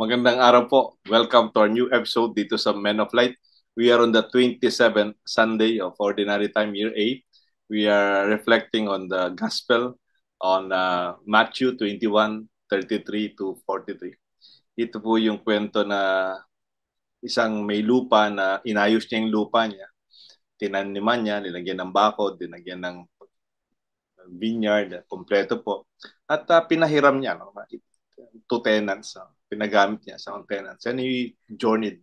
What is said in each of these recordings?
Magandang araw po. Welcome to our new episode dito sa Men of Light. We are on the 27th Sunday of Ordinary Time, Year A. We are reflecting on the Gospel on Matthew 21:33 to 43. Ito po yung kwento na isang may lupa na inayos niya yung lupa niya. Tinaniman niya, nilagyan ng bakod, dinagyan ng vineyard, kompleto po. At pinahiram niya to tenants. Pinagamit niya sa tenants. And he journeyed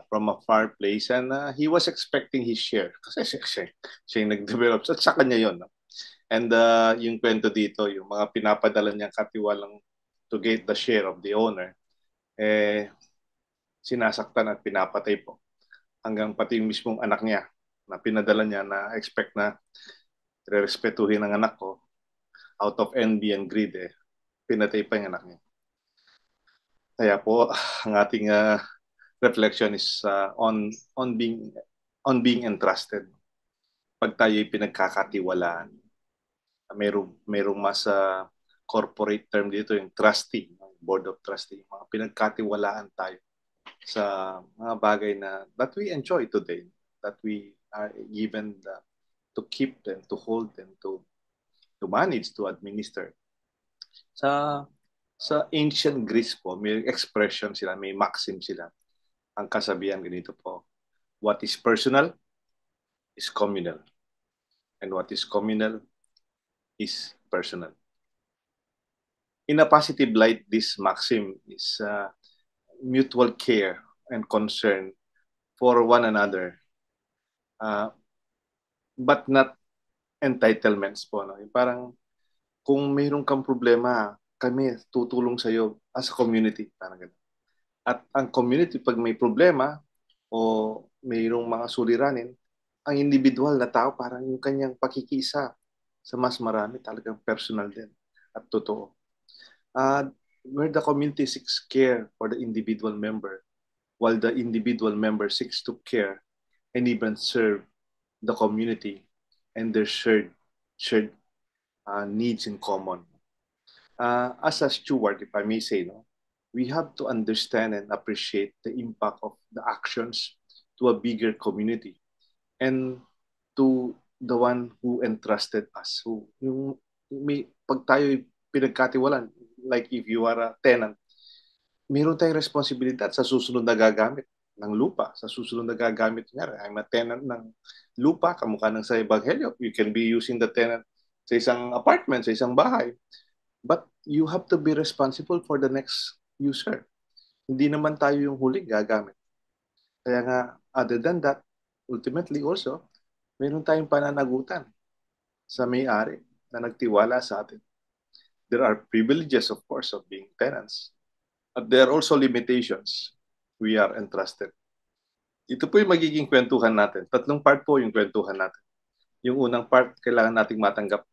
from a far place and he was expecting his share. Kasi siya yung nag-develop. So, sa kanya yun. No? And yung kwento dito, yung mga pinapadala niyang katiwalang to get the share of the owner, sinasaktan at pinapatay po. Hanggang pati yung mismong anak niya na pinadala niya na expect na respetuhin ng anak ko out of envy and greed, pinatay pa yung anak niya. Kaya po, ang ating reflection is on being entrusted. Pag tayo'y pinagkakatiwalaan, merong mas corporate term dito, yung trustee, board of trustee, mga pinagkatiwalaan tayo sa mga bagay na that we enjoy today, that we are given to keep them, to hold them, to manage, to administer. Sa ancient Greece po, may expression sila, may maxim sila. Ang kasabihan ganito po, what is personal is communal. And what is communal is personal. In a positive light, this maxim is mutual care and concern for one another, but not entitlements po. No? Parang kung mayroon kang problema, kami tutulong sa iyo as a community. Parang ganun. At ang community, pag may problema o mayroong mga suliranin, ang individual na tao, parang yung kanyang pakikisa sa mas marami, talagang personal din at totoo. Where the community seeks care for the individual member, while the individual member seeks to care and even serve the community and their shared needs in common. As a steward, if I may say, no, we have to understand and appreciate the impact of the actions to a bigger community and to the one who entrusted us. So, pag tayo pinagkatiwalan, like if you are a tenant, meron tayong responsibilidad sa susunod na gagamit ng lupa, sa susunod na gagamit niya. I'm a tenant ng lupa, kamukha ng sa Ebanghelyo. You can be using the tenant sa isang apartment, sa isang bahay. But you have to be responsible for the next user. Hindi naman tayo yung huling gagamit. Kaya nga, other than that, ultimately also, meron tayong pananagutan sa may-ari na nagtiwala sa atin. There are privileges, of course, of being tenants. But there are also limitations. We are entrusted. Ito po yung magiging kwentuhan natin. Tatlong part po yung kwentuhan natin. Yung unang part, kailangan nating matanggap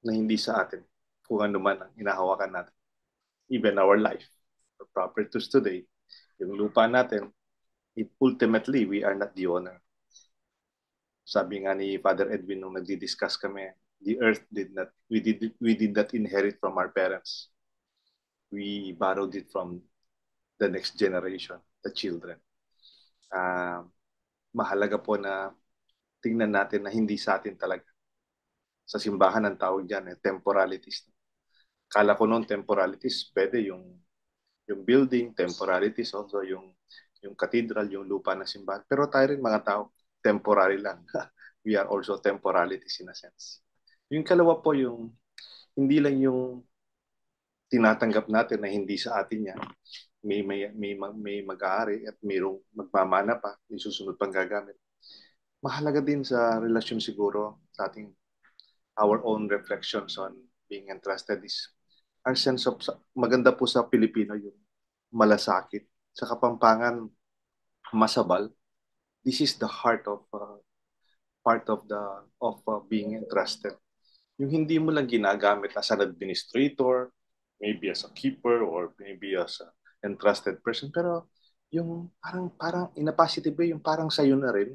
na hindi sa atin kung ano man ang inahawakan natin. Even our life, the properties today, yung lupa natin, ultimately, we are not the owner. Sabi nga ni Father Edwin nung nagdi-discuss kami, the earth we did not inherit from our parents. We borrowed it from the next generation, the children. Mahalaga po na tingnan natin na hindi sa atin talaga. Sa simbahan ang tawag dyan, temporalities. Kala ko noon temporalities, pwede yung building, temporalities, also yung cathedral, yung lupa ng simbahan. Pero tayo rin mga tao, temporary lang. We are also temporalities in a sense. Yung kalawa po, yung hindi lang yung tinatanggap natin na hindi sa atin yan. May mag-aari at mayroong magmamana pa, may susunod pang gagamit. Mahalaga din sa relasyon siguro sa ating our own reflections on being entrusted is our sense of, maganda po sa Pilipino yung malasakit. Sa Kapampangan, masabal. This is the heart of part of being entrusted. Yung hindi mo lang ginagamit as an administrator, maybe as a keeper, or maybe as an entrusted person, pero yung parang in a positive way, yung parang sa'yo na rin,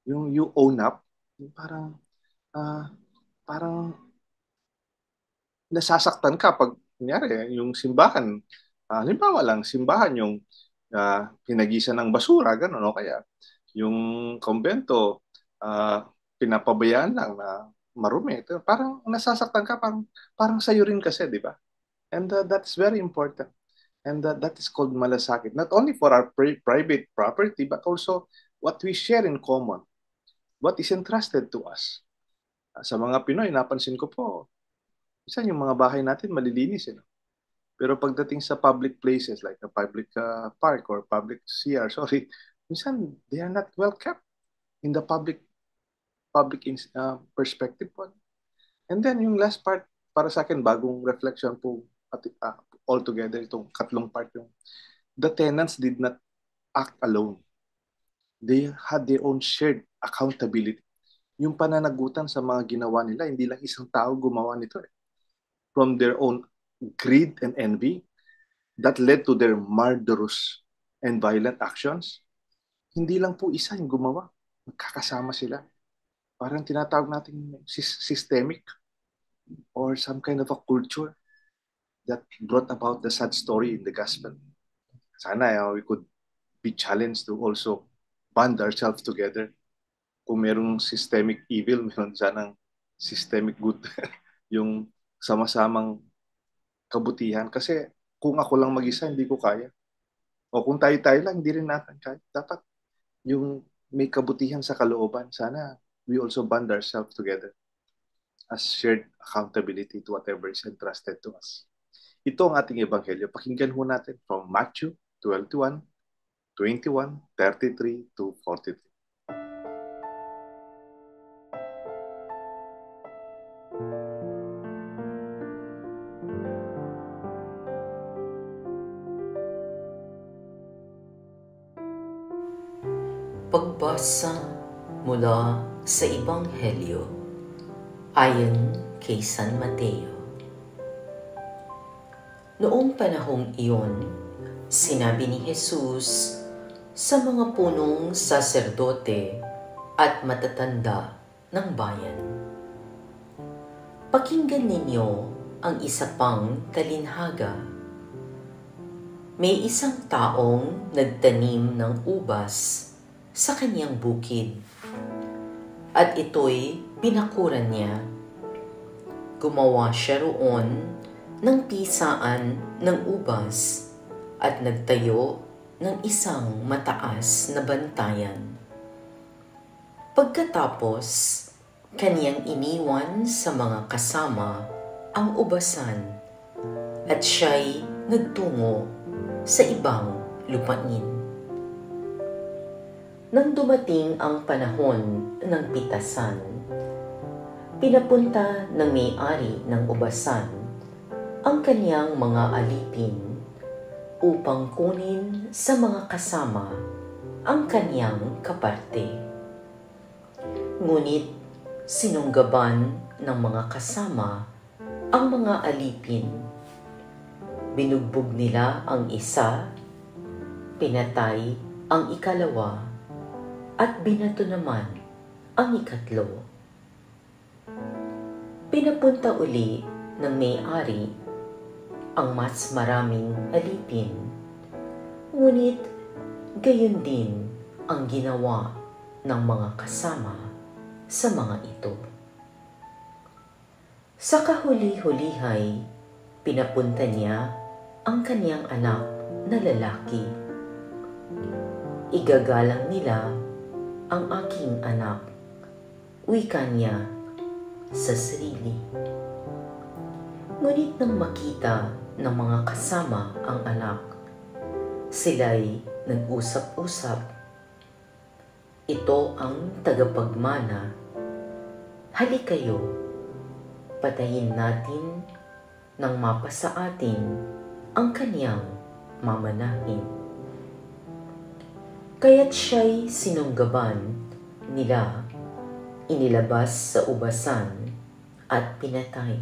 yung you own up, yung parang nasasaktan ka pag, kunyari, yung simbahan, Halimbawa lang, simbahan yung pinagisan ng basura, gano'n, o kaya yung kumbento, pinapabayaan lang na marumi. Parang nasasaktan ka, parang sa'yo rin kasi, di ba? And that's very important. And that is called malasakit. Not only for our private property, but also what we share in common, what is entrusted to us. Sa mga Pinoy, napansin ko po, minsan yung mga bahay natin malilinis. Eh, no? Pero pagdating sa public places like a public park or public CR, sorry, minsan they are not well kept in the public perspective po. And then yung last part, para sa akin, bagong reflection po altogether, itong katlong part yung the tenants did not act alone. They had their own shared accountability. Yung pananagutan sa mga ginawa nila, hindi lang isang tao gumawa nito. Eh. From their own greed and envy that led to their murderous and violent actions, hindi lang po isa yung gumawa. Magkakasama sila. Parang tinatawag natin systemic or some kind of a culture that brought about the sad story in the gospel. Sana we could be challenged to also band ourselves together. Kung merong systemic evil, meron sanang systemic good. Yung sama-samang kabutihan. Kasi kung ako lang mag-isa, hindi ko kaya. O kung tayo-tayo lang, hindi rin natin kaya. Dapat yung may kabutihan sa kalooban, sana we also band ourselves together as shared accountability to whatever is entrusted to us. Ito ang ating ebanghelyo. Pakinggan ho natin from Matthew 12:1, 21, 33 to 43. Pagbasa mula sa Ebanghelyo ayon kay San Mateo. Noong panahong iyon, sinabi ni Jesus sa mga punong saserdote at matatanda ng bayan, "Pakinggan ninyo ang isa pang talinhaga. May isang taong nagtanim ng ubas sa kanyang bukid, at ito'y binakuran niya. Gumawa siya roon ng pisaan ng ubas at nagtayo ng isang mataas na bantayan. Pagkatapos, kaniyang iniwan sa mga kasama ang ubasan at siya'y nagtungo sa ibang lupain. Nang dumating ang panahon ng pitasan, pinapunta ng may-ari ng ubasan ang kaniyang mga alipin upang kunin sa mga kasama ang kaniyang kaparte. Ngunit sinunggaban ng mga kasama ang mga alipin. Binugbog nila ang isa, pinatay ang ikalawa, at binato naman ang ikatlo. Pinapunta uli ng may-ari ang mas maraming alipin, ngunit gayon din ang ginawa ng mga kasama sa mga ito. Sa kahuli-hulihay, pinapunta niya ang kaniyang anak na lalaki. "Igagalang nila ang aking anak," wika niya sa sarili. Ngunit nang makita ng mga kasama ang anak, sila'y nag-usap-usap. "Ito ang tagapagmana. Halik kayo, patayin natin nang mapasa atin ang kaniyang mamanahin." Kaya't siya'y sinunggaban nila, inilabas sa ubasan at pinatay.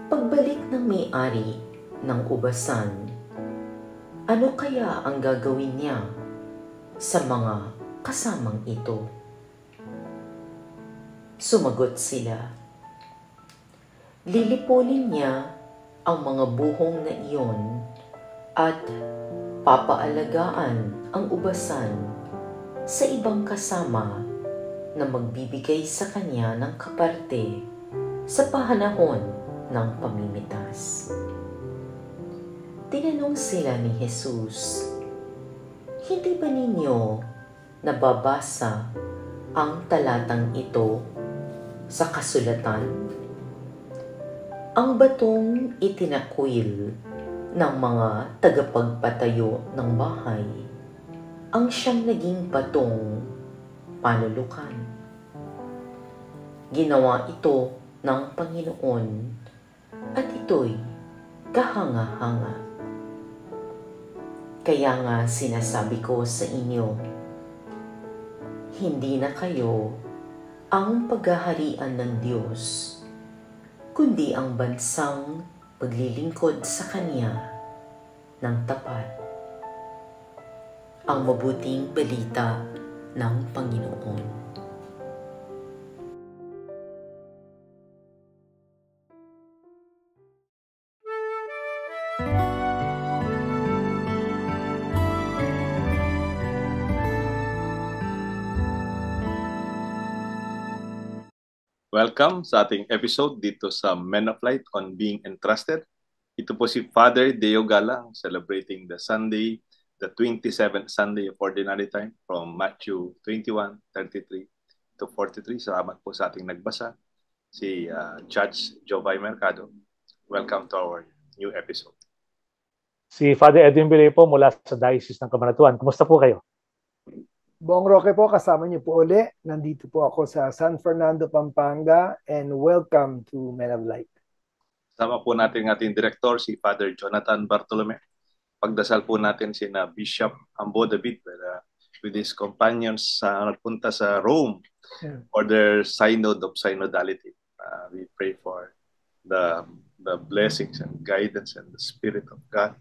Pagbalik ng may-ari ng ubasan, ano kaya ang gagawin niya sa mga kasamang ito? Sumagot sila, "Lilipolin niya ang mga buhong na iyon at papaalagaan ang ubasan sa ibang kasama na magbibigay sa kanya ng kaparte sa pahanahon ng pamimitas. Tinanong sila ni Jesus, "Hindi ba ninyo nababasa ang talatang ito sa kasulatan? Ang batong itinakwil ng mga tagapagpatayo ng bahay ang siyang naging batong panulukan. Ginawa ito ng Panginoon at ito'y kahanga-hanga. Kaya nga sinasabi ko sa inyo, hindi na kayo ang paghaharian ng Diyos, kundi ang bansang paglilingkod sa Kanya ng tapat." Ang mabuting balita ng Panginoon. Welcome sa ating episode dito sa Men of Light on Being Entrusted. Ito po si Father Deo Galang, celebrating the 27th Sunday of Ordinary Time from Matthew 21:33 to 43. Salamat po sa ating nagbasa, si Judge Jovay Mercado. Welcome to our new episode. Si Father Edwin Bilay po mula sa Diocese ng Cabanatuan. Kumusta po kayo? Bong Roque po, kasama niyo po uli. Nandito po ako sa San Fernando, Pampanga, and welcome to Men of Light. Sama po natin ang ating director, si Father Jonathan Bartolome. Pagdasal po natin si Bishop Ambo David with his companions nagpunta sa Rome for their Synod of Synodality. We pray for the blessings and guidance and the Spirit of God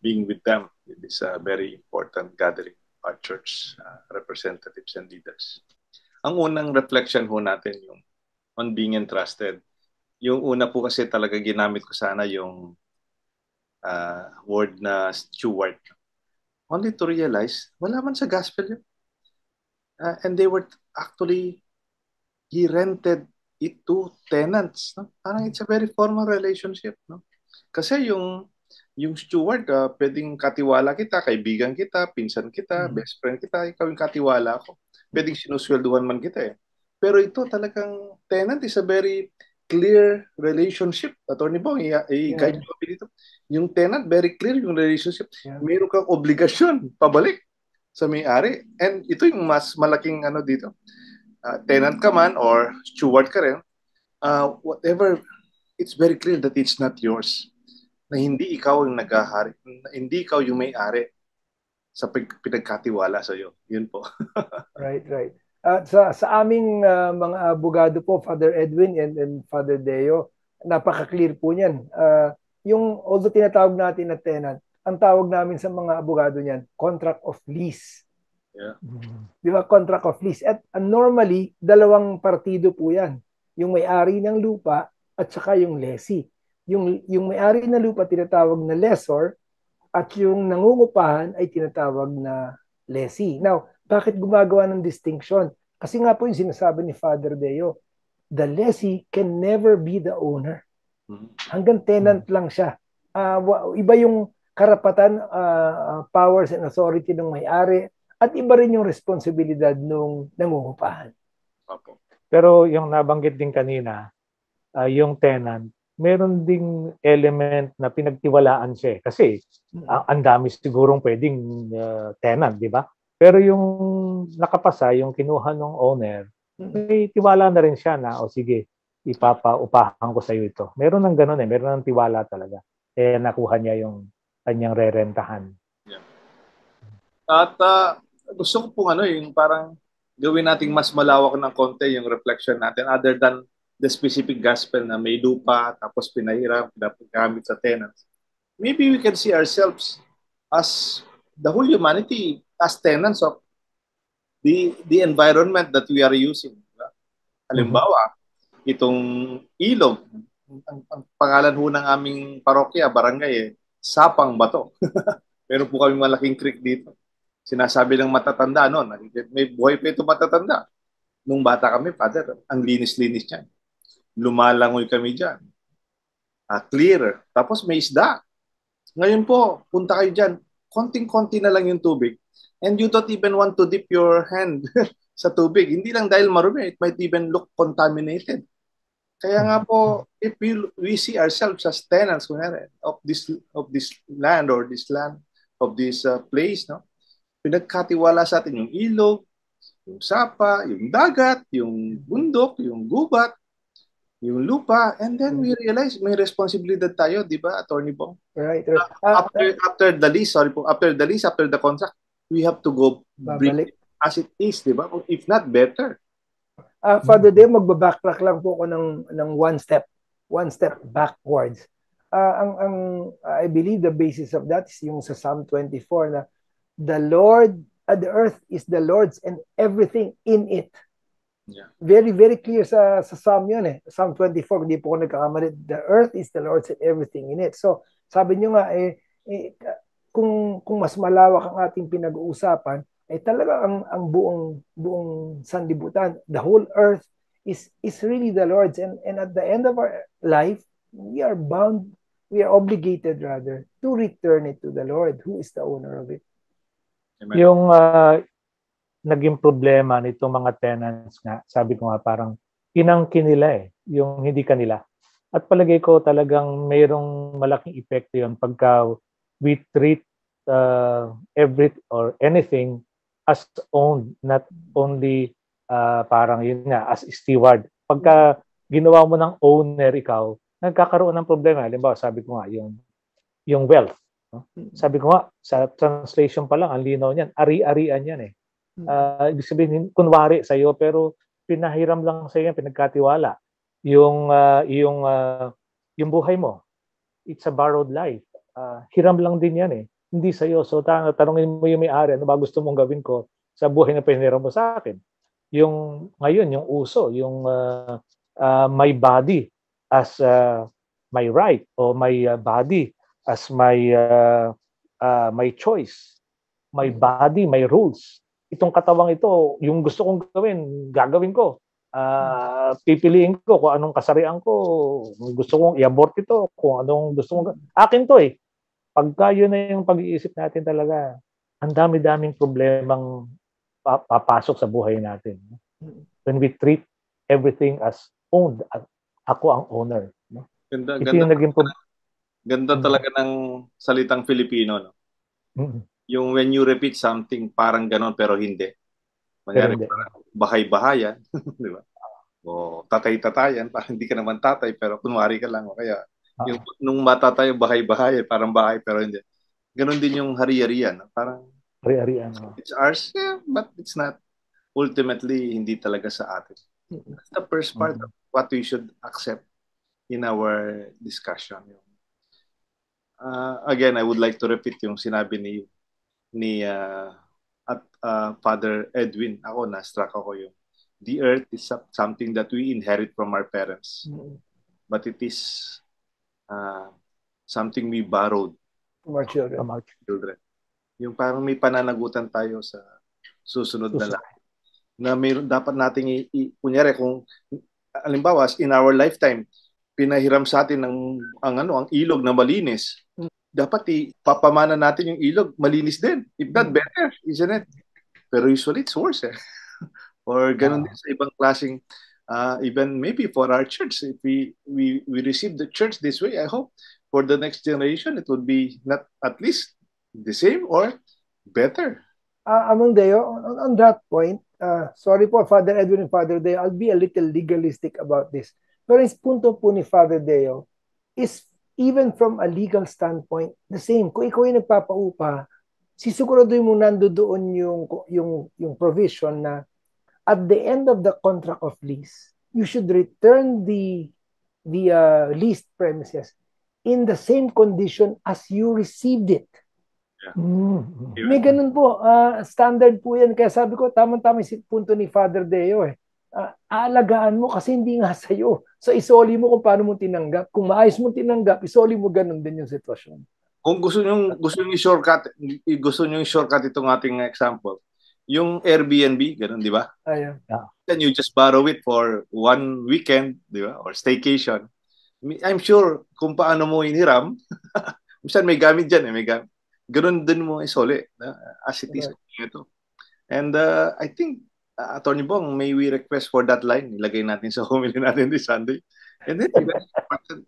being with them in this very important gathering. Our church representatives and leaders. Ang unang reflection ho natin yung on being entrusted. Yung una po kasi talaga ginamit ko sana yung word na steward. Only to realize, wala man sa gospel yun. And they were actually, he rented it to tenants. No? Parang it's a very formal relationship. No? Kasi yung steward, pwedeng katiwala kita, kaibigan kita, pinsan kita, best friend kita, ikaw yung katiwala ko. Pwedeng sinuswelduhan man kita eh. Pero ito talagang tenant is a very clear relationship. Attorney Bong, i-guide nyo dito. Yung tenant, very clear yung relationship. Meron kang obligasyon pabalik sa may-ari. And ito yung mas malaking dito. Tenant ka man or steward ka rin, whatever, it's very clear that it's not yours. Na hindi ikaw yung naghahari, hindi ikaw yung may-ari sa pinagkatiwala sa iyo. Yun po. Right. Sa aming mga abogado po, Father Edwin and Father Deo, napaka-clear po niyan. Although tinatawag natin na tenant, ang tawag namin sa mga abogado niyan, contract of lease. Yeah. Di ba? Contract of lease. At normally, dalawang partido po yan. Yung may-ari ng lupa at saka yung lessee. Yung may-ari ng lupa tinatawag na lessor at yung nangungupahan ay tinatawag na lessee. Now, bakit gumagawa ng distinction? Kasi nga po yung sinasabi ni Father Deo, the lessee can never be the owner. Hanggang tenant lang siya. Iba yung karapatan, powers and authority ng may-ari at iba rin yung responsibilidad ng nangungupahan. Pero yung nabanggit din kanina, yung tenant, meron ding element na pinagtiwalaan siya. Kasi ang dami sigurong pwedeng tenant, di ba? Pero yung nakapasa, yung kinuha ng owner, may tiwala na rin siya na, o sige, ipapaupahan ko sa iyo ito. Meron ng ganun eh, meron ng tiwala talaga. Eh nakuha niya yung kanyang rerentahan. Yeah. At gusto ko pong yung parang gawin nating mas malawak ng konti yung reflection natin other than the specific gospel na may lupa, tapos pinahiram, pinagamit sa tenants. Maybe we can see ourselves as the whole humanity as tenants of the environment that we are using. Halimbawa, itong ilog, ang pangalan ho ng aming parokya, barangay, Sapang Bato. Meron po kami malaking creek dito. Sinasabi ng matatanda noon, may buhay pa ito matatanda. Nung bata kami, Father, ang linis-linis niyan. Lumalangoy kami dyan. Clear. Tapos may isda. Ngayon po, punta kayo dyan. Konting-konti na lang yung tubig. And you don't even want to dip your hand sa tubig. Hindi lang dahil marumi. It might even look contaminated. Kaya nga po, if we see ourselves as tenants of this land or this land of this place, no? Pinagkatiwala sa atin yung ilog, yung sapa, yung dagat, yung bundok, yung gubat, yung lupa, and then we realize may responsibilidad tayo, di ba, Attorney Bong? Right. After the lease, after the contract, we have to go bring it as it is, di ba? If not, better. Father Deo, magbabacktrack lang po ako ng one step backwards. I believe the basis of that is yung sa Psalm 24 na the earth is the Lord's and everything in it. Yeah. Very, very clear sa Psalm yun eh. Psalm 24, hindi po ako nagkakamali. The earth is the Lord's and everything in it. So, sabi nyo nga, kung mas malawak ang ating pinag-uusapan, talaga ang buong sanlibutan, the whole earth is really the Lord's, and at the end of our life, we are obligated rather to return it to the Lord, who is the owner of it. Amen. Yung naging problema nitong mga tenants nga, sabi ko nga parang inangkin nila yung hindi kanila. At palagay ko talagang mayroong malaking epekto yun pagka we treat anything as owned, not only parang yun nga, as steward. Pagka ginawa mo ng owner ikaw, nagkakaroon ng problema. Halimbawa, sabi ko nga, yung wealth. No? Sabi ko nga, sa translation pa lang, ang linaw niyan, ari-arian yan eh. Ibig sabihin, kunwari sa'yo, pero pinahiram lang sa'yo yan, pinagkatiwala. Yung buhay mo, it's a borrowed life. Hiram lang din yan eh. Hindi sa'yo. So, tanongin mo yung may-ari, ano ba gusto mong gawin ko sa buhay na piniram mo sa akin? Ngayon, yung uso, yung my body as my right, o my body as my choice. My body, my rules. Itong katawang ito, yung gusto kong gawin, gagawin ko. Pipiliin ko kung anong kasarian ko. Gusto kong i-abort ito, kung anong gusto kong gawin. Akin to eh. Pagka yun na yung pag-iisip natin talaga, ang dami-daming problemang papasok sa buhay natin. When we treat everything as owned, ako ang owner. Ganda talaga ng salitang Filipino. No? Yung when you repeat something, parang ganon pero hindi. Mangyari parang bahay-bahayan. Di ba? O tatay-tatayan, parang hindi ka naman tatay pero kunwari ka lang. O kaya nung mata tayo, bahay-bahay, parang bahay, pero hindi. Ganon din yung hari-harian. Parang, hari-harian. It's ours, yeah, but it's not. Ultimately, hindi talaga sa atin. That's the first part of what we should accept in our discussion. Again, I would like to repeat yung sinabi ni Father Edwin. Ako, na-struck ako yung the earth is something that we inherit from our parents. But it is something we borrowed from our children. Yung parang may pananagutan tayo sa susunod na lang. Na mayroon dapat nating kunyari kung halimbawa in our lifetime pinahiram sa atin ang ilog na malinis. Dapat ipapamana natin yung ilog malinis din. If not better, isn't it? Pero usually it's worse. Or ganun din sa ibang klaseng even maybe for our church, if we receive the church this way, I hope for the next generation, it would be not at least the same or better. Among Deo, on that point, sorry po, Father Edwin and Father Deo, I'll be a little legalistic about this. Pero yung punto po ni Father Deo is even from a legal standpoint, the same. Kung ikaw yung nagpapaupa, sisiguraduhin mo nandoon yung provision na at the end of the contract of lease, you should return the leased premises in the same condition as you received it. Yeah. May ganun po. Standard po yan. Kaya sabi ko, tamang-tama yung punto ni Father Deo. Aalagaan mo kasi hindi nga sa'yo. So isoli mo kung paano mo tinanggap. Kung maayos mo tinanggap, isoli mo ganun din yung sitwasyon. Kung gusto niyo i-shortcut itong ating example, yung Airbnb, ganun, di ba? Ayun. Then you just borrow it for one weekend, di ba? Or staycation. I'm sure kung paano mo iniram, minsan may gamit dyan, may gamit. Ganun din mo isoli, as it is. Ito. And I think, Attorney Bong, may we request for that line? Ilagay natin sa homily natin this Sunday. And then,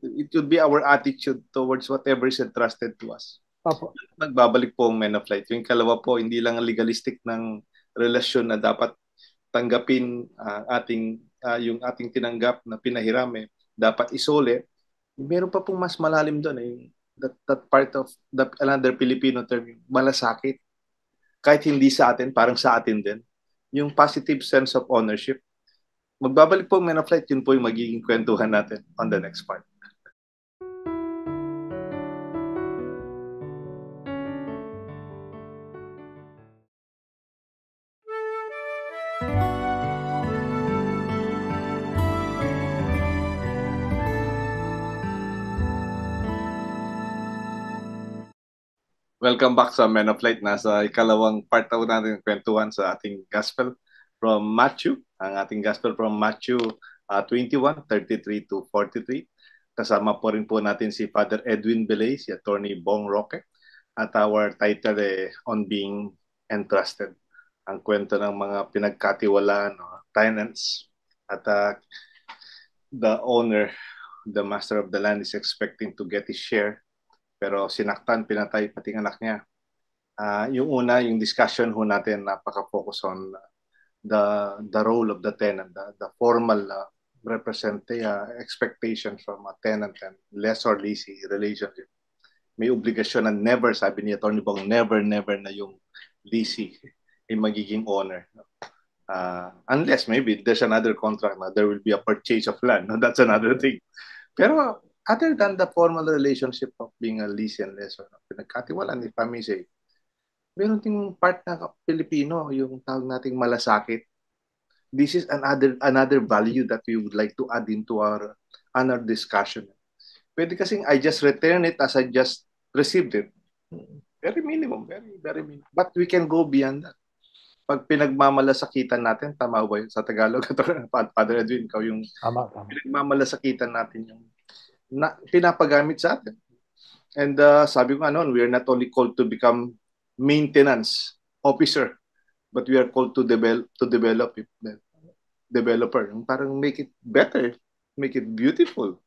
it should be our attitude towards whatever is entrusted to us. Opo. Nagbabalik po ang Men of Light. Yung kalawa po, hindi lang legalistic ng relasyon na dapat tanggapin yung ating tinanggap na pinahiram, dapat isole. Meron pa pong mas malalim doon, that part of another Filipino term, malasakit. Kahit hindi sa atin, parang sa atin din. Yung positive sense of ownership. Magbabalik po ang Men of Light, yun po yung magiging kwentuhan natin on the next part. Welcome back sa Men of Light. Nasa ikalawang part na natin kwentuhan sa ating Gospel from Matthew. Ang ating Gospel from Matthew 21, 33 to 43. Kasama po rin po natin si Father Edwin Belay, si Attorney Bong Roque. At our title On Being Entrusted. Ang kwento ng mga pinagkatiwalaan, tenants. At the owner, the master of the land is expecting to get his share. Pero sinaktan, pinatay, pati anak niya. Yung una, yung discussion ho natin, napaka-focus on the role of the tenant, the formal expectation from a tenant and lessor-leasing relationship. May obligasyon na never, sabi ni Atty. Bong, never na yung leasing ay magiging owner. Unless maybe there's another contract na there will be a purchase of land. No? That's another thing. Pero other than the formal relationship of being a lease and lessor, pinagkatiwalaan, if I may say, meron ting part na Pilipino, yung tawag nating malasakit. This is another value that we would like to add into our discussion. Pwede kasing I just return it as I just received it. Very minimum, very minimum. But we can go beyond that. Pag pinagmamalasakitan natin, tama ba yun sa Tagalog? Father Edwin, ikaw yung pinagmamalasakitan natin yung pinapagamit sa atin. And sabi ko we are not only called to become maintenance officer, but we are called to develop it, developer. Parang make it better, make it beautiful,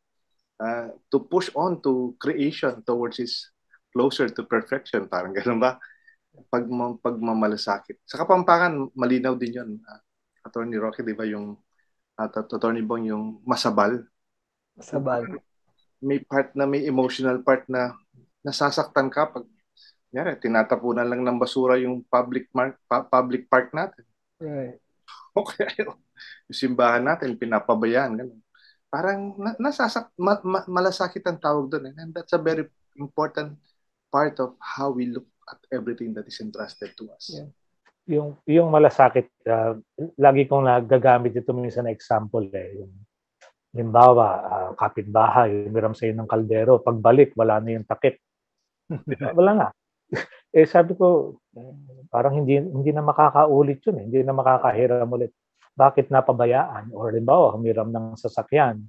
to push on to creation towards is closer to perfection. Parang ganun ba? Pagmamalasakit. Sa Kapampangan, malinaw din yun. Attorney Roque, di ba yung Attorney Bong, yung masabal. Masabal. May emotional part na nasasaktan ka pag tinatapunan lang ng basura yung public park natin. Right. Okay. Yung simbahan natin, pinapabayaan. Ganun. Parang malasakit ang tawag doon. And that's a very important part of how we look at everything that is entrusted to us. Yeah. Yung malasakit, lagi kong nagagamit ito minsan na example. Yung limbawa, kapitbahay, umiram sa'yo ng kaldero. Pagbalik, wala na yung takip. Wala nga. Sabi ko, parang hindi na makakaulit yun. Hindi na makakahiram ulit. Bakit napabayaan? Or limbawa, humiram ng sasakyan.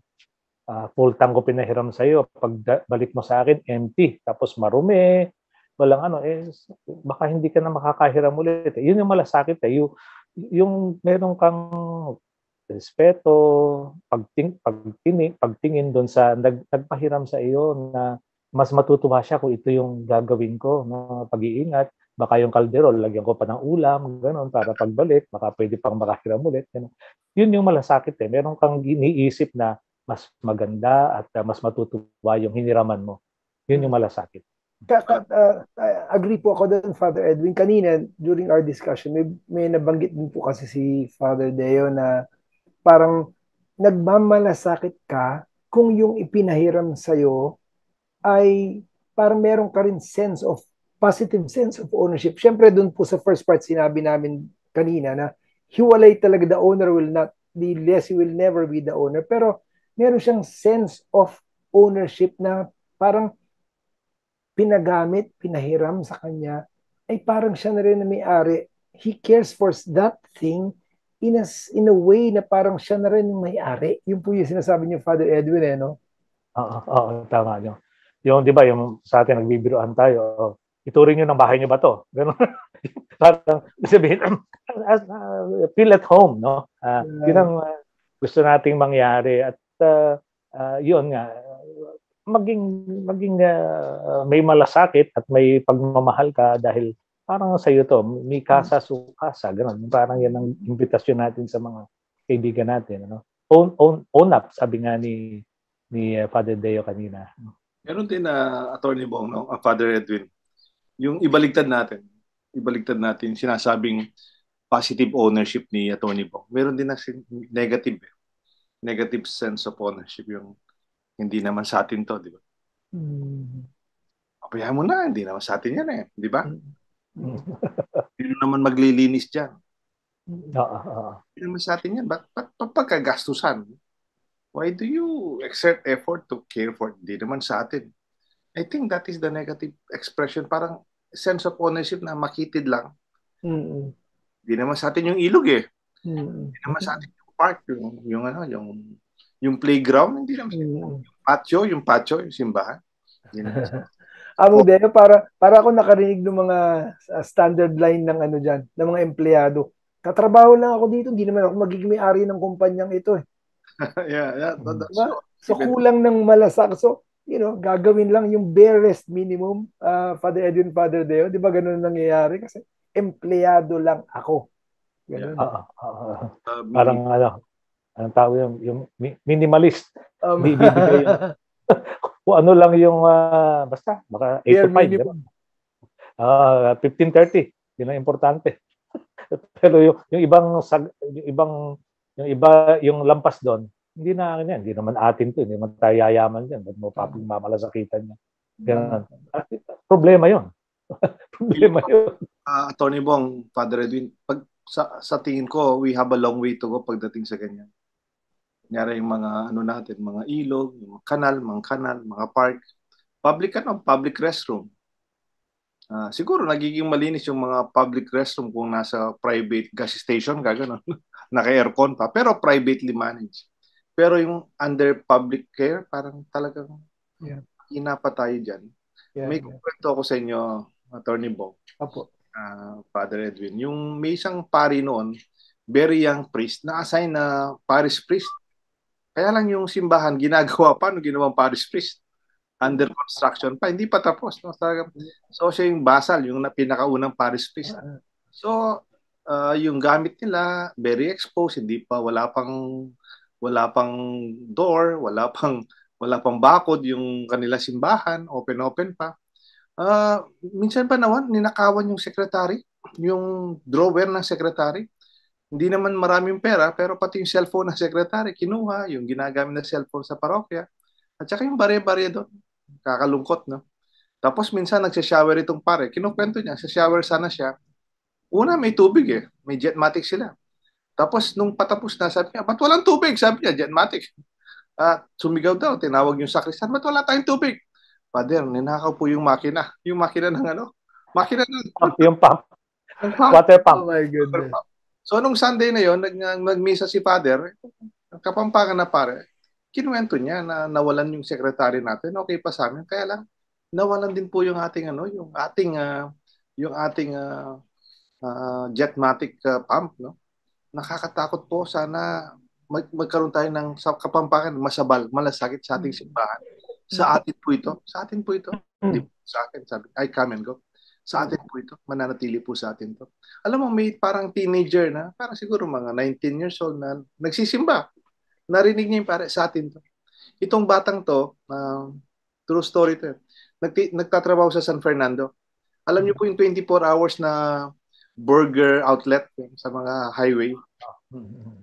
Full tank ko pinahiram sa'yo. Pagbalik mo sa akin, empty. Tapos marumi. Walang baka hindi ka na makakahiram ulit. Yun yung malasakit. Yung meron kang respeto, pagtingin doon sa nagpahiram sa iyo na mas matutuwa siya kung ito yung gagawin ko, no? Pag-iingat, baka yung kaldero, lagyan ko pa ng ulam, gano'n, para pagbalik, baka pwede pang makahiram ulit. Gano'n. Yun yung malasakit. Meron kang iniisip na mas maganda at mas matutuwa yung hiniraman mo. Yun yung malasakit. Agree po ako doon, Father Edwin. Kanina, during our discussion, may nabanggit din po kasi si Father Deo na parang nagmamalasakit ka kung yung ipinahiram sa'yo ay parang meron ka rin positive sense of ownership. Siyempre, dun po sa first part, sinabi namin kanina na hiwalay talaga, the lessee will never be the owner. Pero meron siyang sense of ownership na parang pinagamit, pinahiram sa kanya, ay parang siya na rin na may-ari. He cares for that thing in a way na parang siya na rin yung may-ari. Yun po yung sinasabi niyo, Father Edwin, no? Oo, tama nyo. Yung, di ba, yung sa atin, nagbibiroan tayo, ituring nyo ng bahay nyo ba to? Ganun. Parang, sabihin, feel at home, no? Yun ang gusto nating mangyari. At yun nga, maging may malasakit at may pagmamahal ka dahil parang sa iyo to, may kasa sukasa, ganun. Parang yan ang imbitasyon natin sa mga kaibigan natin, ano? Own up, sabi nga ni Father Deo kanina. Meron din na Attorney Bong, no? Father Edwin, yung ibaligtad natin sinasabing positive ownership ni Attorney Bong. Meron din na negative sense of ownership, yung hindi naman sa atin to, di ba? Pabayaan mo na, hindi naman sa atin yan di ba? Hindi naman maglilinis dyan. Hindi naman sa atin yan. Ba't pagkagastusan? Why do you exert effort to care for it? Hindi naman sa atin. I think that is the negative expression. Parang sense of ownership na makitid lang. Hindi naman sa atin yung ilog Hindi naman sa atin yung park, yung playground, hindi naman yung patio, yung simbahan. Among Deo, para ako nakarinig ng mga standard line ng ano diyan, ng mga empleyado. Katrabaho lang ako dito, hindi naman ako magiging may-ari ng kumpanyang ito Yeah, diba? So kulang ng malasak. So, gagawin lang yung barest minimum, Father Edwin, Father Deo. Di ba ganun nangyayari? Kasi empleyado lang ako. Ganun. Parang ang tawag yung minimalist. Bibigay yung kung ano lang yung basta baka 8 to 5 15:30 yun ang importante. Pero yung yung lampas doon hindi na akin yan, hindi naman atin to, hindi naman tayo yayaman yan, ba't mo papagmamalasakitan niya. Ganun. Problema yun. Attorney Bong, Father Edwin, sa tingin ko, we have a long way to go pagdating sa ganyan. Kunyari yung mga natin, mga ilog, yung mga kanal, mga park, public restroom. Siguro nagiging malinis yung mga public restroom kung nasa private gas station, gano'n. Naka-aircon pa, pero privately managed. Pero yung under public care, parang talagang ina pa tayo dyan. May kwento ako sa inyo, Attorney Bong. Apo. Father Edwin. Yung may isang pari noon, very young priest, na-assign na parish priest. Kaya lang yung simbahan, ginagawa pa, ginawang parish priest. Under construction pa, hindi pa tapos. No? So siya yung basal, yung pinakaunang parish priest. So, yung gamit nila, very exposed, wala pang door, wala pang bakod yung kanila simbahan, open pa. Minsan pa naman ninakawan yung secretary, yung drawer ng secretary. Hindi naman maraming pera, pero pati yung cellphone ng secretary kinuha, yung ginagamit na cellphone sa parokya. At saka yung bare-bare doon. Kakalungkot, no? Tapos minsan nagsha-shower itong pare. Kinukwento niya, sa shower sana siya. Una, may tubig may jetmatic sila. Tapos nung patapos na, sabi niya, ba't walang tubig? Sabi niya, jetmatic. Sumigaw daw, tinawag yung sakristan, ba't wala tayong tubig? Father, ninakaw po yung makina. Yung makina ng Makina ng pump, yung pump. Water pump. Oh my goodness. So nung Sunday na yon, nagmisa si Father, Kapampangan na pare, kinuwento niya na nawalan yung secretary natin. Okay pa sa amin. Kaya lang, nawalan din po yung ating jetmatic pump, no? Nakakatakot po, sana magkaroon tayo ng sa Kapampangan malasakit sa ating simbahan. Sa atin po ito. Hindi po sa akin, sabi, I come and go. Sa atin po ito, mananatili po sa atin to. Alam mo, may parang teenager na, parang siguro mga 19 years old na nagsisimba. Narinig niya yung pare, sa atin to. Itong batang to, true story to. Nagtatrabaho sa San Fernando. Alam niyo po yung 24 hours na burger outlet sa mga highway.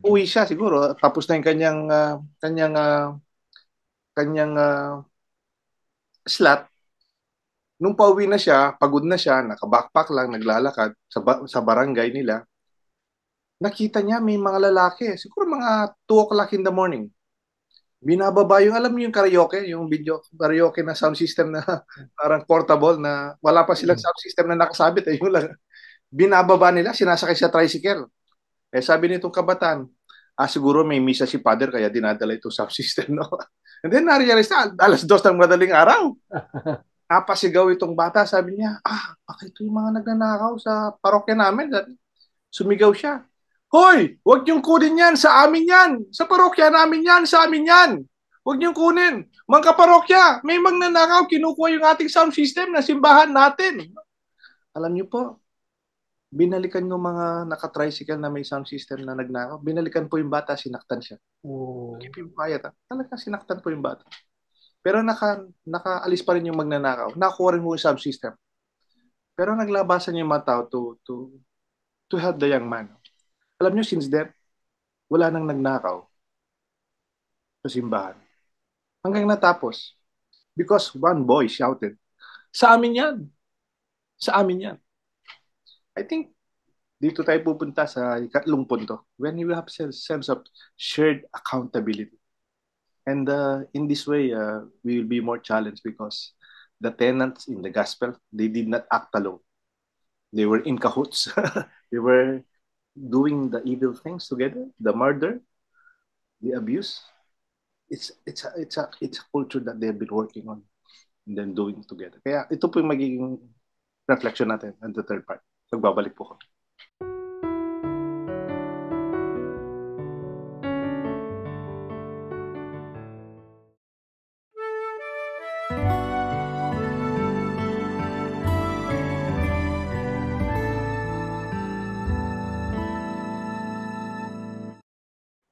Uwi siya siguro, tapos na yung kanyang slot. Nung pauwi na siya, pagod na siya, naka-backpack lang, naglalakad sa barangay nila. Nakita niya may mga lalaki, siguro mga 2 o'clock in the morning. Binababa yung, alam mo yung karaoke, yung video karaoke na sound system na parang portable na wala pa silang sound system na nakasabit. Eh, yun lang. Binababa nila, sinasakay sa tricycle. Eh sabi nitong kabataan, siguro may misa si Father kaya dinadala itong sound system, no? And then na-realize na, alas 2 ng madaling araw. Napasigaw itong bata, sabi niya, bakit ito yung mga nagnanakaw sa parokya namin? Sumigaw siya. Hoy, huwag niyong kunin yan, sa amin yan. Sa parokya namin yan, sa amin yan. Huwag niyong kunin. Mga kaparokya, may magnanakaw, kinukuha yung ating sound system na simbahan natin. Alam niyo po, binalikan ng mga naka-tricycle na may sound system na nagnakaw, binalikan po yung bata, sinaktan siya. Keep him quiet. Talagang sinaktan po yung bata. Pero nakaalis pa rin yung magnanakaw. Nakuha rin mo yung sound system. Pero naglabasan yung mga tao to help the young man. Alam nyo, since then, wala nang nagnakaw sa simbahan. Hanggang natapos. Because one boy shouted, sa amin yan. Sa amin yan. I think dito tayo pupunta sa ikatlong punto. When you have a sense of shared accountability. And in this way, we will be more challenged because the tenants in the gospel, they did not act alone. They were in cahoots. They were doing the evil things together, the murder, the abuse. It's a culture that they've been working on and then doing together. Kaya ito po yung magiging reflection natin on the third part. Magbabalik po ko.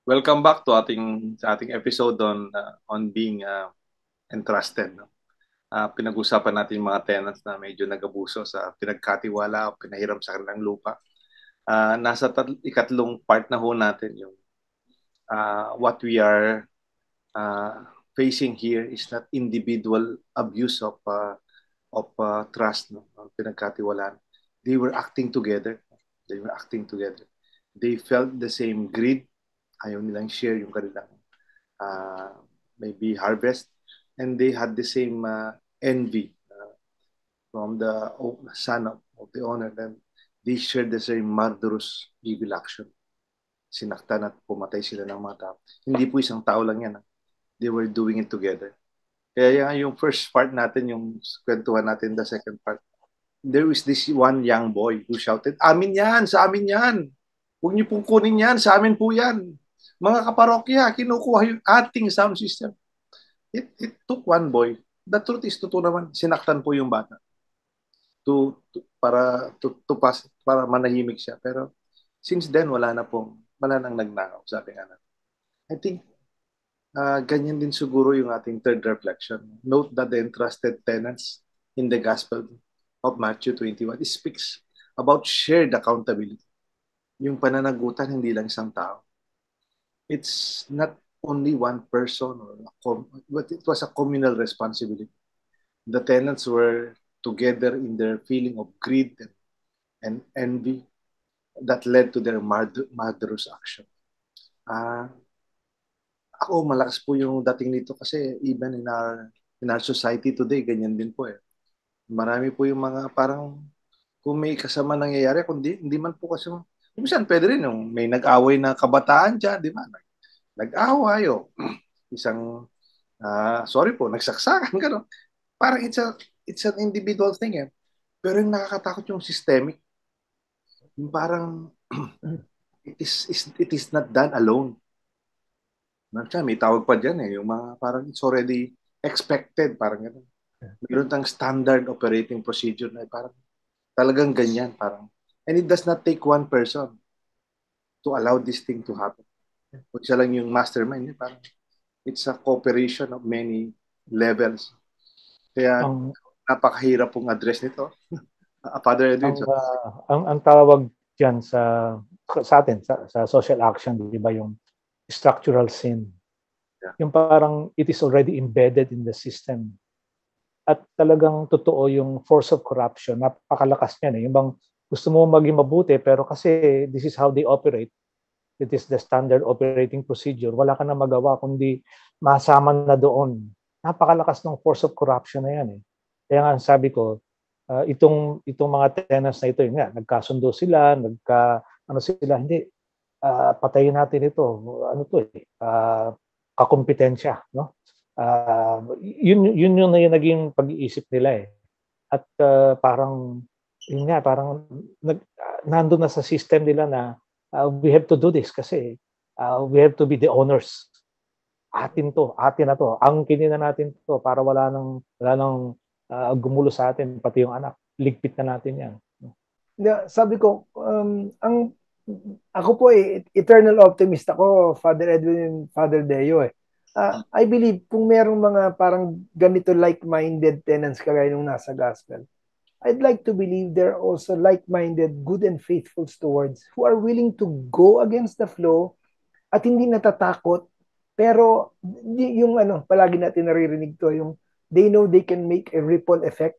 Welcome back to ating episode on being entrusted. No? Pinag-usapan natin yung mga tenants na medyo nag-abuso sa pinagkatiwala o pinahiram sa kanilang lupa. Nasa ikatlong part na ho natin yung what we are facing here is that individual abuse of trust, no? Pinagkatiwalaan. They were acting together. They felt the same greed. Ayaw nilang share yung kanilang maybe harvest. And they had the same envy from the son of the owner. Then they shared the same murderous evil action. Sinaktan at pumatay sila ng mga tao. Hindi po isang tao lang yan. They were doing it together. Kaya yung first part natin, yung kwentuhan natin, the second part, there was this one young boy who shouted, amin yan, sa amin yan. Huwag niyo pong kunin yan, sa amin po yan. Mga kaparokya, kinukuha yung ating sound system. It took one boy. The truth is, totoo naman, sinaktan po yung bata. Para manahimik siya. Pero since then, wala nang nagnakaw, sabi nga natin. I think, ganyan din siguro yung ating third reflection. Note that the entrusted tenants in the Gospel of Matthew 21 speaks about shared accountability. Yung pananagutan, hindi lang isang tao. It's not only one person, but it was a communal responsibility. The tenants were together in their feeling of greed and envy that led to their murderous action. Ako, malakas po yung dating nito kasi even in our society today, ganyan din po eh. Marami po yung mga parang kung may kasama nangyayari, kundi hindi man po kasi minsan pwede rin yung may nag-away na kabataan dyan, di ba? Nag-away o isang sorry po, nagsaksakan, gano'n. Parang it's an individual thing eh. Pero yung nakakatakot yung systemic. Yung parang it is not done alone. May tawag pa dyan eh. Yung mga parang it's already expected. Parang gano'n. Mayroon tang standard operating procedure na parang talagang ganyan. And it does not take one person to allow this thing to happen. Kung siya lang yung mastermind, parang it's a cooperation of many levels. Kaya napakahirap pong address nito. Father Edwin. Ang tawag diyan sa atin sa social action, di ba, yung structural sin. Yeah. Yung parang it is already embedded in the system. At talagang totoo yung force of corruption. Napakalakas niyan eh. Yung bang gusto mo maging mabuti pero kasi this is how they operate. it is the standard operating procedure, wala ka na magawa kundi masama na doon. Napakalakas ng force of corruption na yan eh. Kaya nga sabi ko, itong mga tenants na ito, yun nga, nagkasundo sila, hindi, patayin natin ito. Ano to eh, kakompetensya, no? Yun yung naging pag-iisip nila eh. At parang nandun na sa system nila na we have to do this kasi we have to be the owners. Atin na to. Angkinin na natin to para wala nang gumulo sa atin, pati yung anak. Ligpit na natin yan. Sabi ko, ako po eternal optimist ako, Father Edwin, Father Deo eh. I believe kung merong mga parang ganito like-minded tenants kagaya nung nasa gospel, I'd like to believe there are also like-minded, good and faithful stewards who are willing to go against the flow at hindi natatakot. Pero yung palagi natin naririnig to, yung they know they can make a ripple effect.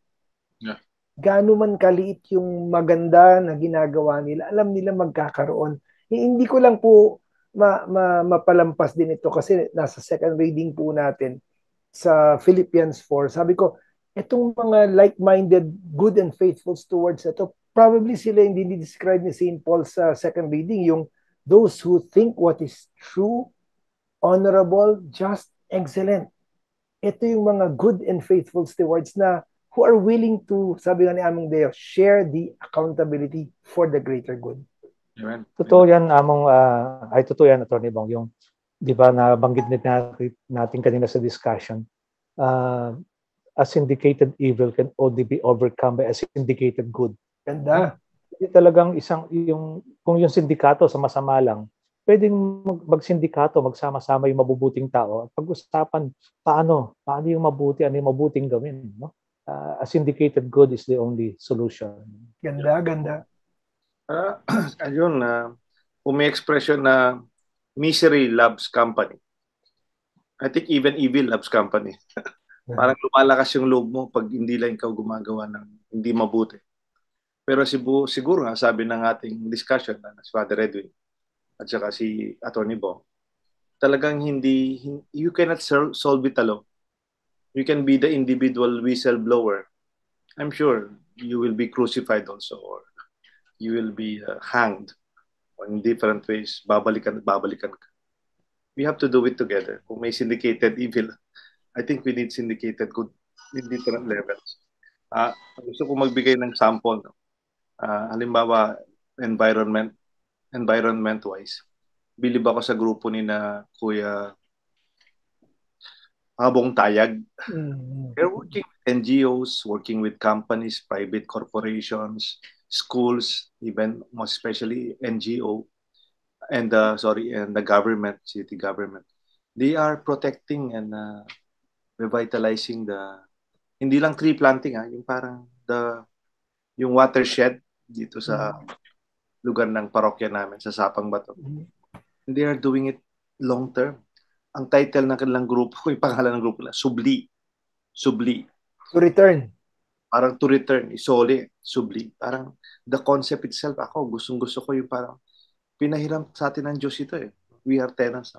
Yeah. Gaano man kaliit yung maganda na ginagawa nila, alam nila magkakaroon. Hindi ko lang po mapalampas din ito kasi nasa second reading po natin sa Philippians 4. Sabi ko, itong mga like-minded, good and faithful stewards, ito, probably sila hindi describe ni St. Paul sa second reading, yung those who think what is true, honorable, just, excellent. Ito yung mga good and faithful stewards na who are willing to, sabi nga ni Among Deo, share the accountability for the greater good. Amen. Totoo yan, totoo yan, Atty. Bong, yung, di ba, nabanggit natin kanina sa discussion, a syndicated evil can only be overcome by a syndicated good. Ganda. Hindi talagang kung yung sindikato sa masama lang, pwedeng magsindikato, magsama-sama yung mabubuting tao at pag-usapan paano yung mabuti, ano yung mabuting gawin, no? A syndicated good is the only solution. Ganda. Ayun, kung may expression na misery loves company. I think even evil loves company. Parang lumalakas yung loob mo pag hindi lang ikaw gumagawa ng hindi mabuti. Pero siguro nga, sabi ng ating discussion na si Father Edwin at saka si Atty. Bong, talagang you cannot solve it alone. You can be the individual whistleblower. I'm sure you will be crucified also, or you will be hanged in different ways. Babalikan ka. We have to do it together. Kung may syndicated evil, I think we need syndicated good in different levels. Gusto ko magbigay ng sample. No? Halimbawa, environment-wise. Bilib ako sa grupo ni na Kuya Habong Tayag. They're working with NGOs, working with companies, private corporations, schools, even most especially NGO, and the government, city government. They are protecting and revitalizing hindi lang tree planting, yung parang yung watershed dito sa lugar ng parokya namin sa Sapang Bato. And they are doing it long term. Ang title ng kanilang grupo, yung pangalan ng grupo nila, Subli. To return. Parang to return, isoli, Subli. Parang the concept itself, ako, gustong-gusto ko yung parang pinahiram sa atin ng Diyos ito eh. We are tenants.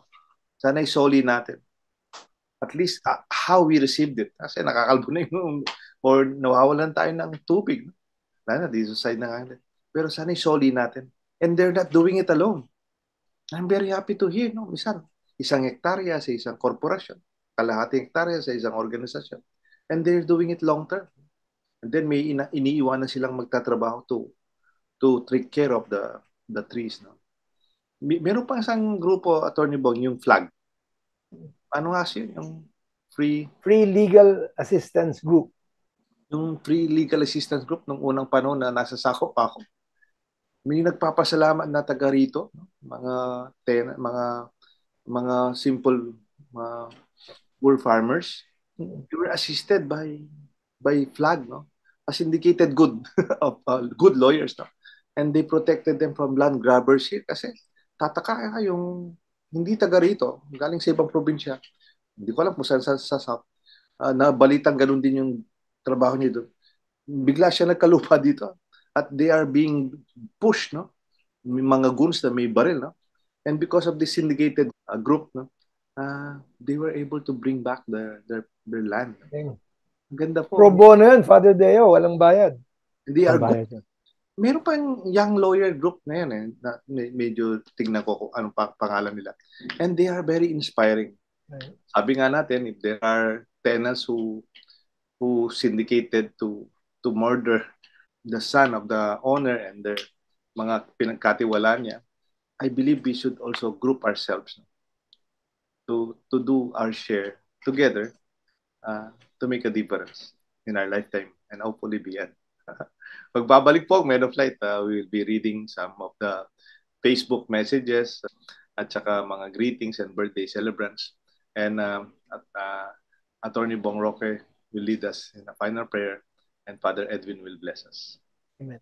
Sana isoli natin. At least how we received it. Kasi nakakalbo na yung, or nawawalan tayo ng tubig. Lalo na, dito sa side ng island. Pero sana isoli natin. And they're not doing it alone. I'm very happy to hear, no? Minsan, 1 hektarya sa isang korporasyon, kalahating hektarya sa isang organisasyon. And they're doing it long term. And then may iniiwanan silang magtatrabaho to take care of the trees. No? Meron pa isang grupo, Atty. Bong, yung FLAG. Ano nga siya? Yung Free Legal Assistance Group. Yung Free Legal Assistance Group nung unang panahon na nasa sakop ako. May nagpapasalamat na taga rito, no? mga simple poor farmers. They were assisted by FLAG, no? A syndicated good of good lawyers, no? And they protected them from land grabbers here kasi tataka yung hindi taga rito, galing sa ibang probinsya. Hindi ko alam kung saan sa South. Nabalitang ganun din yung trabaho niya doon. Bigla siya nagkalupa dito at they are being pushed, no? May mga goons na may baril, no? And because of this syndicated group, no, they were able to bring back their land. Ang ganda po. Pro bono yun, Father Deo, walang bayad. They are Bayad good. yun. Meron pa yung young lawyer group na yan na medyo tingnan ko kung anong pangalan nila. And they are very inspiring. Right. Sabi nga natin, if there are tenants who syndicated to murder the son of the owner and their mga pinagkatiwala niya, I believe we should also group ourselves to do our share together to make a difference in our lifetime and hopefully beyond. Pagbabalik po, Men of Light, we will be reading some of the Facebook messages at saka mga greetings and birthday celebrants. And Attorney Bong Roque will lead us in a final prayer and Father Edwin will bless us. Amen.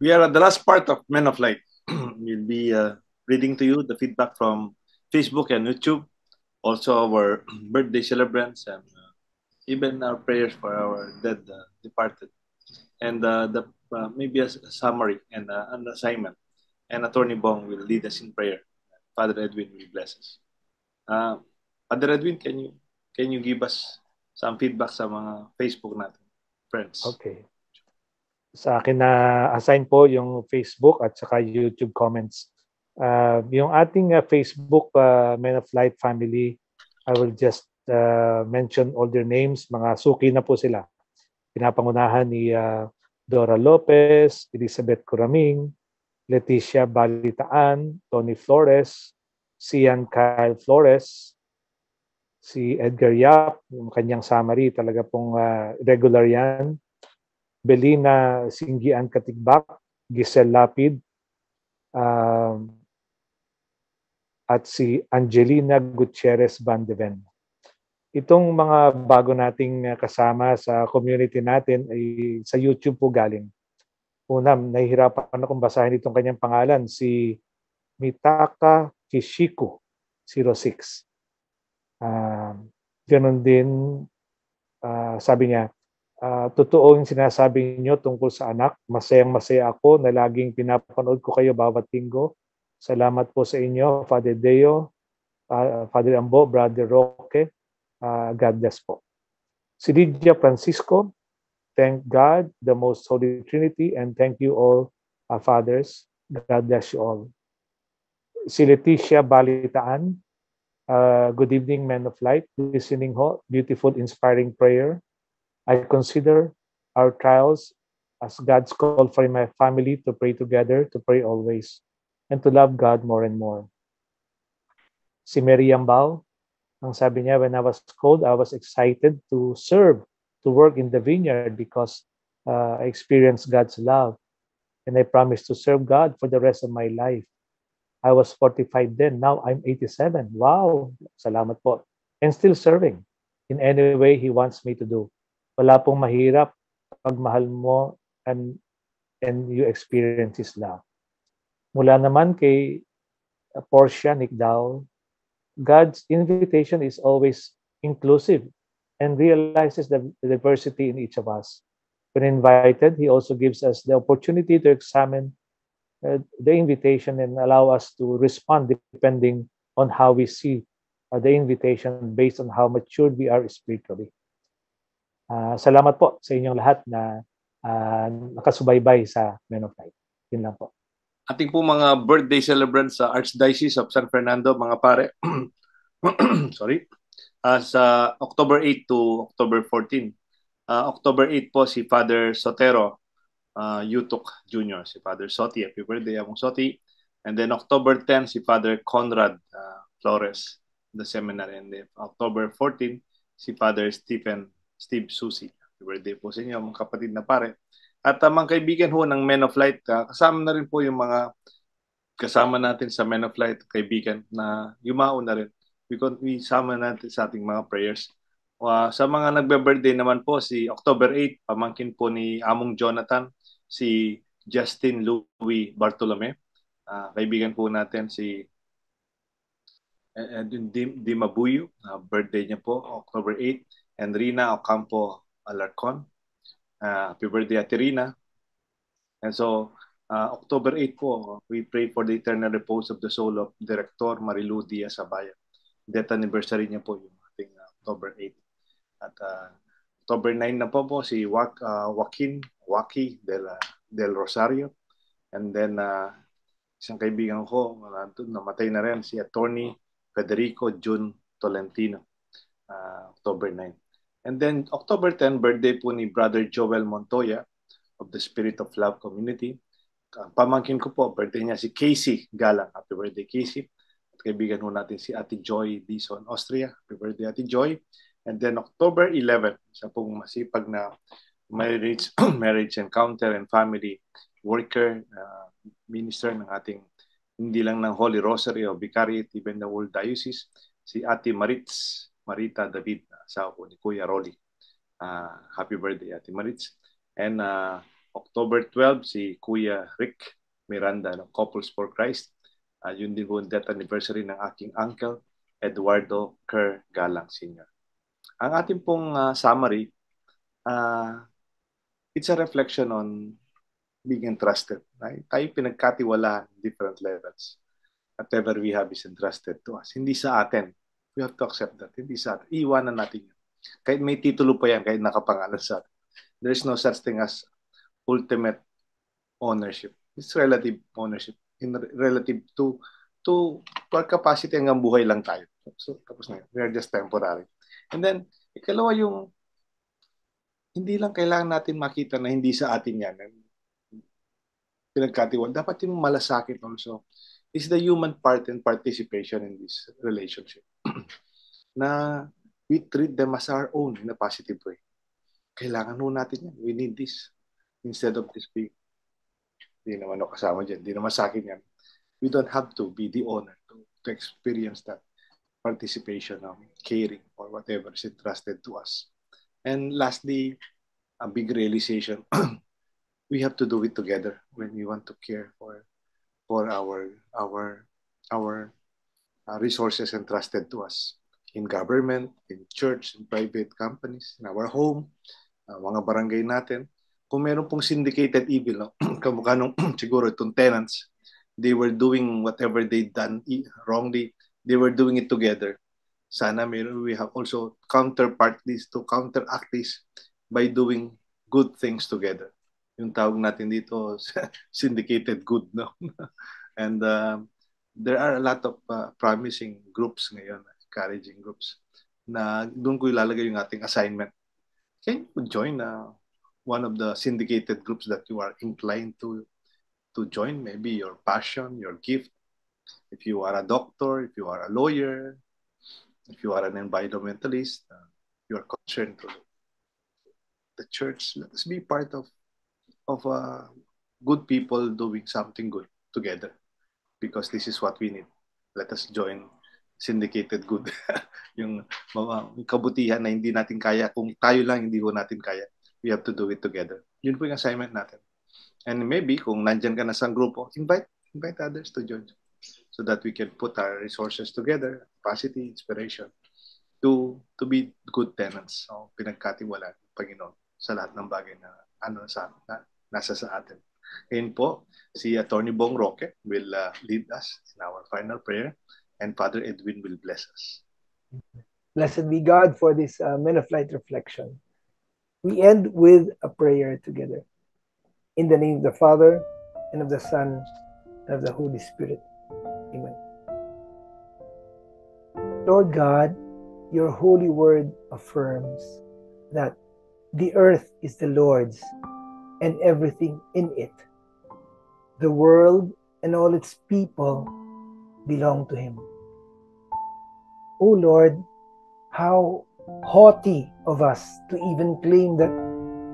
We are at the last part of Men of Light. We'll be reading to you the feedback from Facebook and YouTube, also our birthday celebrants, and even our prayers for our dead departed. And maybe a summary and an assignment. And Attorney Bong will lead us in prayer. Father Edwin will bless us. Father Edwin, can you give us some feedback sa mga Facebook natin, friends? Okay. Sa akin na assign po yung Facebook at saka YouTube comments. Yung ating Facebook Men of Light family, I will just mention all their names. Mga suki na po sila. Pinapangunahan ni Dora Lopez, Elizabeth Curaming, Leticia Balitaan, Tony Flores, Sian Kyle Flores, si Edgar Yap, yung kanyang summary, talaga pong regular yan. Belina Singgian Katigbak, Giselle Lapid, at si Angelina Gutierrez Bandeven. Itong mga bago nating kasama sa community natin ay sa YouTube po galing. Una, nahihirapan akong basahin itong kanyang pangalan, si Mitaka Kishiku 06. Ganon din, sabi niya, totoo yung sinasabi niyo tungkol sa anak. Masayang-masaya ako na laging pinapanood ko kayo bawat linggo. Salamat po sa inyo, Father Deo, Father Ambo, Brother Roque. God bless po. Si Lydia Francisco, thank God, the Most Holy Trinity, and thank you all, fathers. God bless you all. Si Leticia Balitaan, good evening, Men of Light. Listening ho, beautiful, inspiring prayer. I consider our trials as God's call for my family to pray together, to pray always, and to love God more and more. Si Mary Yambao, ang sabi niya, when I was called, I was excited to serve, to work in the vineyard because I experienced God's love. And I promised to serve God for the rest of my life. I was 45 then, now I'm 87. Wow, salamat po. And still serving in any way He wants me to do. Wala pong mahirap pag mahal mo and you experience His love. Mula naman kay Portia Nickdow, God's invitation is always inclusive and realizes the diversity in each of us. When invited, He also gives us the opportunity to examine the invitation and allow us to respond depending on how we see the invitation based on how matured we are spiritually. Salamat po sa inyong lahat na nakasubaybay sa Men of Light. Yun lang po. Ating po mga birthday celebrants sa Archdiocese of San Fernando, mga pare, sorry, sa October 8 to October 14. October 8 po si Father Sotero Yutuk Jr., si Father Soti, happy birthday, Among Soti. And then October 10, si Father Conrad Flores, the seminary. And then October 14, si Father Steve Susi. Happy birthday po sa inyo, mga kapatid na pare. At mga kaibigan ho ng Men of Light, kasama na rin po yung mga kasama natin sa Men of Light, kaibigan, na yumao na rin. Because we sama natin sa ating mga prayers. Sa mga nagbe-birthday naman po, si October 8, pamangkin po ni Among Jonathan, si Justin Louis Bartolome. Kaibigan po natin si Dimabuyo, birthday niya po, October 8. And Rina Ocampo Alarcon. Happy birthday, Ate Rina. And so, October 8 po, we pray for the eternal repose of the soul of Director Marilu Diaz Abaya. Death anniversary niya po yung ating October 8. At October 9 na po si Joaquin del Rosario. And then, isang kaibigan ko, namatay na rin, si Attorney Federico Jun Tolentino, October 9. And then, October 10, birthday po ni Brother Joel Montoya of the Spirit of Love Community. Pamangkin ko po, birthday niya si Casey Galang. Happy birthday, Casey. At kaibigan ho natin si Ate Joy Dizon, Austria. Happy birthday, Ate Joy. And then, October 11, isa pong masipag na marriage encounter and family worker, minister ng ating, hindi lang ng Holy Rosary o Vicariate, even the World Diocese, si Ate Marita David, asawa po ni Kuya Rolly. Happy birthday, Ate Maritz. And October 12, si Kuya Rick Miranda ng Couples for Christ. Yun din po ang death anniversary ng aking uncle, Eduardo Kerr Galang Sr. Ang ating pong summary, it's a reflection on being entrusted. Right? Tayo pinagkatiwalaan different levels. Whatever we have is entrusted to us. Hindi sa atin. We have to accept that. Hindi sa atin. Iiwanan natin yun. Kahit may titulo pa yan, kahit nakapangalan sa atin. There is no such thing as ultimate ownership. It's relative ownership. In relative to our capacity, hanggang buhay lang tayo. So, tapos na yun. We are just temporary. And then, ikalawa yung hindi lang kailangan natin makita na hindi sa atin yan. Pinagkatiwala. Dapat yung malasakit also is the human part and participation in this relationship. Na we treat them as our own in a positive way. Kailangan ho natin yan. We need this. Instead of this being, hindi naman ako kasama dyan. Hindi naman sa akin yan. We don't have to be the owner to experience that participation of caring or whatever is entrusted to us. And lastly, a big realization, we have to do it together when we want to care for our resources entrusted to us in government, in church, in private companies, in our home, mga barangay natin. Kung meron pong syndicated evil, no? Kamukha nung siguro itong tenants, they were doing whatever they done wrongly, they were doing it together. Sana we have also counteract this by doing good things together. Yung tawag natin dito, syndicated good, no? And there are a lot of promising groups ngayon, encouraging groups, na doon ko ilalagay yung ating assignment. Can you join one of the syndicated groups that you are inclined to join? Maybe your passion, your gift. If you are a doctor, if you are a lawyer, if you are an environmentalist, you are concerned to the church. Let us be part of good people doing something good together, because this is what we need. Let us join syndicated good. Yung kabutihan na hindi natin kaya, kung tayo lang hindi ho natin kaya, we have to do it together. Yun po yung assignment natin. And maybe kung nandyan ka na sa grupo, invite others to join so that we can put our resources together, capacity, inspiration, to be good tenants. So, pinagkatiwalaan ng Panginoon sa lahat ng bagay na nasa sa atin. Ngayon po, si Attorney Bong Roque will lead us in our final prayer, and Father Edwin will bless us. Blessed be God for this Men of Light reflection. We end with a prayer together. In the name of the Father, and of the Son, and of the Holy Spirit. Amen. Lord God, your holy word affirms that the earth is the Lord's and everything in it. The world and all its people belong to Him. O Lord, how haughty of us to even claim that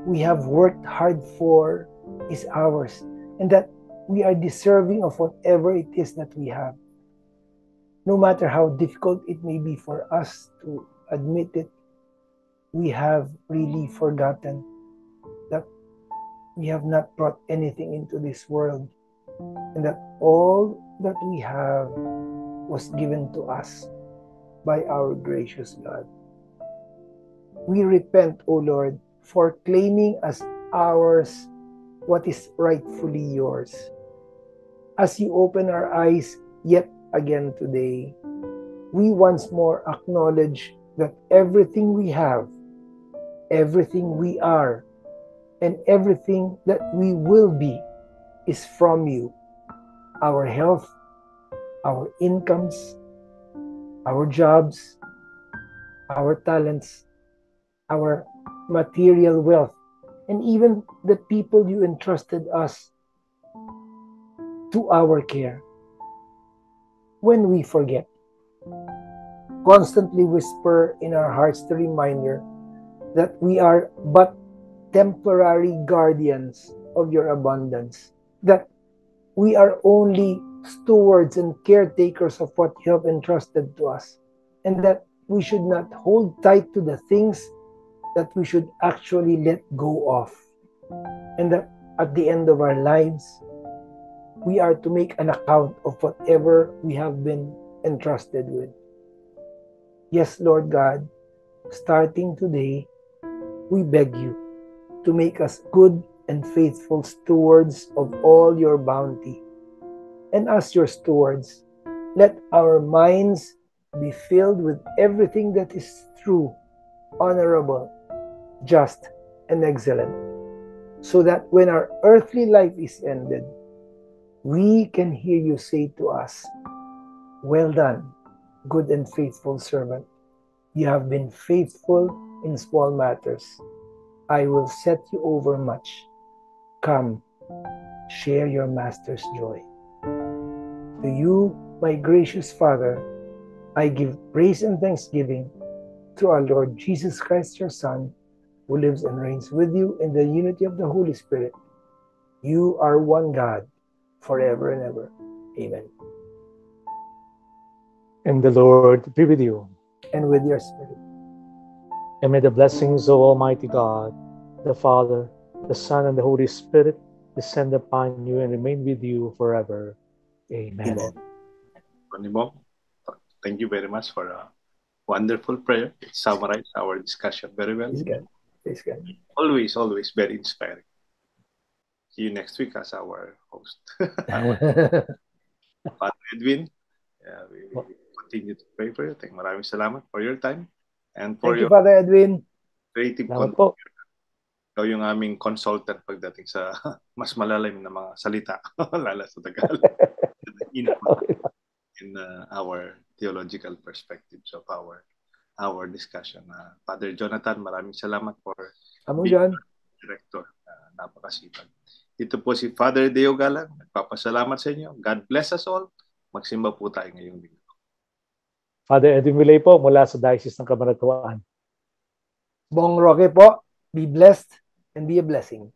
we have worked hard for is ours, and that we are deserving of whatever it is that we have. No matter how difficult it may be for us to admit it, we have really forgotten that we have not brought anything into this world, and that all that we have was given to us by our gracious God. We repent, O Lord, for claiming as ours what is rightfully yours. As you open our eyes yet again today, we once more acknowledge that everything we have, everything we are, and everything that we will be is from you. Our health, our incomes, our jobs, our talents, our material wealth, and even the people you entrusted us to our care. When we forget, constantly whisper in our hearts the reminder that we are but temporary guardians of your abundance, that we are only stewards and caretakers of what you have entrusted to us, and that we should not hold tight to the things that we should actually let go of, and that at the end of our lives, we are to make an account of whatever we have been entrusted with. Yes, Lord God, starting today, we beg you to make us good and faithful stewards of all your bounty. And as your stewards, let our minds be filled with everything that is true, honorable, just, and excellent, so that when our earthly life is ended, we can hear you say to us, "Well done, good and faithful servant. You have been faithful in small matters. I will set you over much. Come, share your master's joy." To you, my gracious Father, I give praise and thanksgiving through our Lord Jesus Christ, your Son, who lives and reigns with you in the unity of the Holy Spirit. You are one God, forever and ever. Amen. And the Lord be with you. And with your spirit. And may the blessings of Almighty God, the Father, the Son, and the Holy Spirit descend upon you and remain with you forever. Amen. Amen. Panimong, thank you very much for a wonderful prayer. It summarized our discussion very well. Praise God. Praise God. Always very inspiring. See you next week as our host. Father Edwin, we continue to pray for you. Maraming salamat for your time and for Thank you, your Father Edwin. creative Salamat content. po. Ikaw yung aming consultant pagdating sa mas malalim na mga salita, lalo sa Tagalog. Input in our theological perspectives of our discussion. Father Jonathan, maraming salamat for Among John. Director. Napakasipag. Dito po si Father Deo Galang. Nagpapasalamat sa inyo. God bless us all. Magsimba po tayo ngayong linggo. Father Edwin Vilay po mula sa Diocese ng Camaratuan. Bong Roque po. Be blessed and be a blessing.